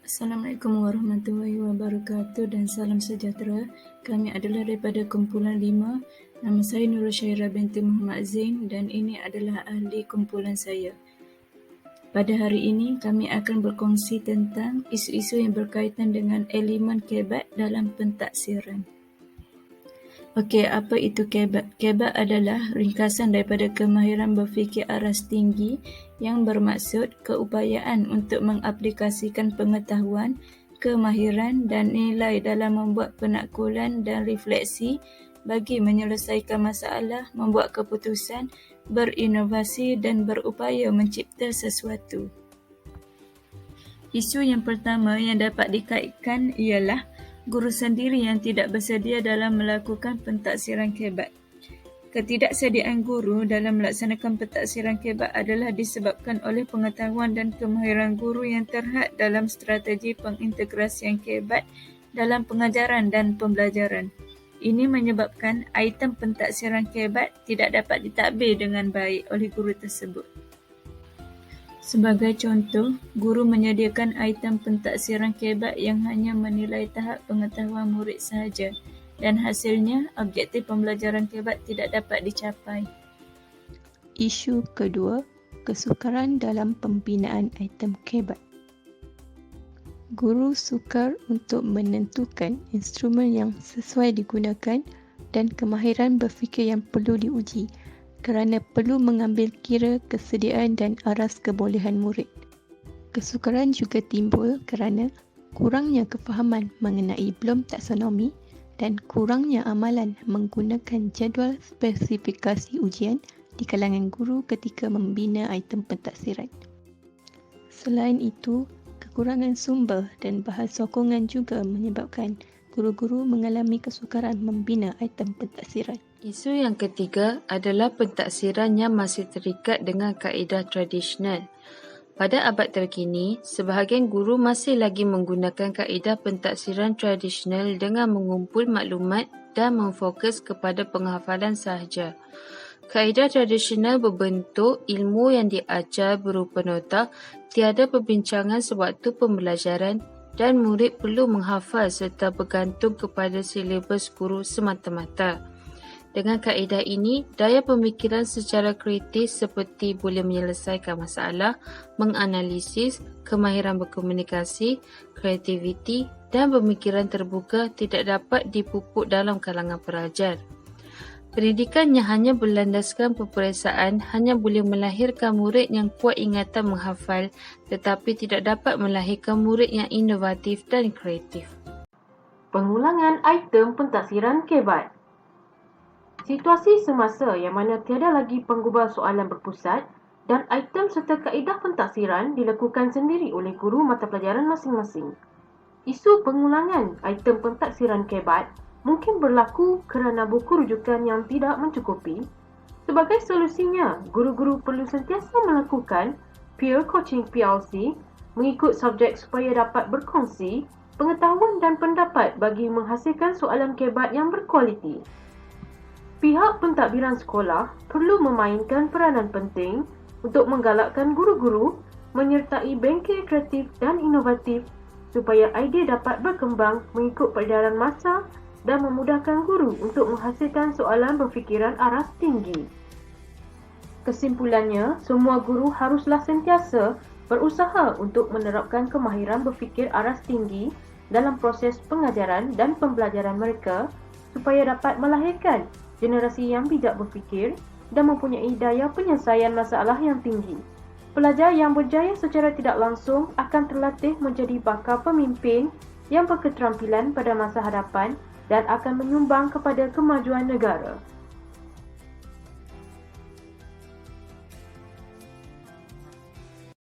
Assalamualaikum warahmatullahi wabarakatuh dan salam sejahtera. Kami adalah daripada kumpulan 5. Nama saya Nurul Syairah binti Muhammad Zain dan ini adalah ahli kumpulan saya. Pada hari ini kami akan berkongsi tentang isu-isu yang berkaitan dengan elemen kebat dalam pentaksiran. Okey, apa itu kebat? Kebat adalah ringkasan daripada kemahiran berfikir aras tinggi yang bermaksud keupayaan untuk mengaplikasikan pengetahuan, kemahiran dan nilai dalam membuat penaklukan dan refleksi bagi menyelesaikan masalah, membuat keputusan, berinovasi dan berupaya mencipta sesuatu. Isu yang pertama yang dapat dikaitkan ialah guru sendiri yang tidak bersedia dalam melakukan pentaksiran kebat. Ketidaksediaan guru dalam melaksanakan pentaksiran kebat adalah disebabkan oleh pengetahuan dan kemahiran guru yang terhad dalam strategi pengintegrasian kebat dalam pengajaran dan pembelajaran. Ini menyebabkan item pentaksiran kebat tidak dapat ditadbir dengan baik oleh guru tersebut. Sebagai contoh, guru menyediakan item pentaksiran kebat yang hanya menilai tahap pengetahuan murid sahaja dan hasilnya objektif pembelajaran kebat tidak dapat dicapai. Isu kedua, kesukaran dalam pembinaan item kebat. Guru sukar untuk menentukan instrumen yang sesuai digunakan dan kemahiran berfikir yang perlu diuji kerana perlu mengambil kira kesediaan dan aras kebolehan murid. Kesukaran juga timbul kerana kurangnya kefahaman mengenai blok taksonomi dan kurangnya amalan menggunakan jadual spesifikasi ujian di kalangan guru ketika membina item pentaksiran. Selain itu, kekurangan sumber dan bahan sokongan juga menyebabkan guru-guru mengalami kesukaran membina item pentaksiran. Isu yang ketiga adalah pentaksiran yang masih terikat dengan kaedah tradisional. Pada abad terkini, sebahagian guru masih lagi menggunakan kaedah pentaksiran tradisional dengan mengumpul maklumat dan memfokus kepada penghafalan sahaja. Kaedah tradisional berbentuk ilmu yang diajar berupa nota, tiada perbincangan sewaktu pembelajaran dan murid perlu menghafal serta bergantung kepada silibus guru semata-mata. Dengan kaedah ini, daya pemikiran secara kreatif seperti boleh menyelesaikan masalah, menganalisis, kemahiran berkomunikasi, kreativiti dan pemikiran terbuka tidak dapat dipupuk dalam kalangan pelajar. Pendidikan yang hanya berlandaskan peperiksaan hanya boleh melahirkan murid yang kuat ingatan menghafal tetapi tidak dapat melahirkan murid yang inovatif dan kreatif. Pengulangan item pentaksiran kebat. Situasi semasa yang mana tiada lagi penggubal soalan berpusat dan item serta kaedah pentaksiran dilakukan sendiri oleh guru mata pelajaran masing-masing. Isu pengulangan item pentaksiran kebat mungkin berlaku kerana buku rujukan yang tidak mencukupi. Sebagai solusinya, guru-guru perlu sentiasa melakukan peer coaching PLC mengikut subjek supaya dapat berkongsi pengetahuan dan pendapat bagi menghasilkan soalan kebat yang berkualiti. Pihak pentadbiran sekolah perlu memainkan peranan penting untuk menggalakkan guru-guru menyertai bengkel kreatif dan inovatif supaya idea dapat berkembang mengikut peredaran masa dan memudahkan guru untuk menghasilkan soalan berfikiran aras tinggi. Kesimpulannya, semua guru haruslah sentiasa berusaha untuk menerapkan kemahiran berfikir aras tinggi dalam proses pengajaran dan pembelajaran mereka supaya dapat melahirkan generasi yang bijak berfikir dan mempunyai daya penyelesaian masalah yang tinggi. Pelajar yang berjaya secara tidak langsung akan terlatih menjadi bakal pemimpin yang berketerampilan pada masa hadapan dan akan menyumbang kepada kemajuan negara.